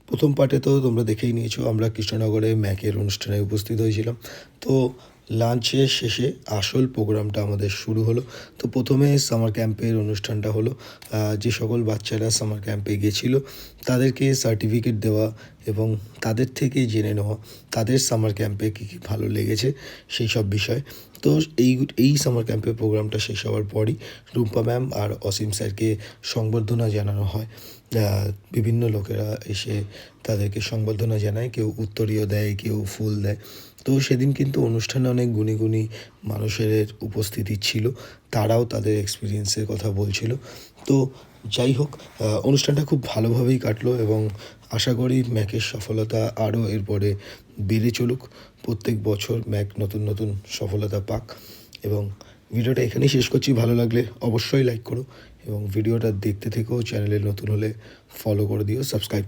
প্রথম পার্টে তো তোমরা দেখেই নিয়েছো, আমরা কৃষ্ণনগরে ম্যাকের অনুষ্ঠানে উপস্থিত হয়েছিলাম। তো লাঞ্চের শেষে আসল প্রোগ্রামটা আমাদের শুরু হলো। তো প্রথমে সামার ক্যাম্পের অনুষ্ঠানটা হলো। যে সকল বাচ্চারা সামার ক্যাম্পে গেছিলো তাদেরকে সার্টিফিকেট দেওয়া এবং তাদের থেকে জেনে নেওয়া তাদের সামার ক্যাম্পে কী কী ভালো লেগেছে সেই সব বিষয়। তো এই সামার ক্যাম্পের প্রোগ্রামটা শেষ হওয়ার পরই রুম্পা ম্যাম আর অসীম স্যারকে সংবর্ধনা জানানো হয়। বিভিন্ন লোকেরা এসে তাদেরকে সংবর্ধনা জানায়, কেউ উত্তরীয় দেয়, কেউ ফুল দেয়। তো সেদিন কিন্তু অনুষ্ঠানে অনেক গুণী গুণী মানুষের উপস্থিতি ছিল, তারাও তাদের এক্সপিরিয়েন্সের কথা বলছিল। তো যাই হোক, অনুষ্ঠানটা খুব ভালোভাবেই কাটলো এবং আশা করি ম্যাকের সফলতা আরও এরপরে বেড়ে চলুক। প্রত্যেক বছর ম্যাক নতুন নতুন সফলতা পাক। এবং ভিডিওটা এখানেই শেষ করছি। ভালো লাগলে অবশ্যই লাইক করো এবং ভিডিওটা দেখতে থেকেও চ্যানেলে নতুন হলে ফলো করে দিও, সাবস্ক্রাইব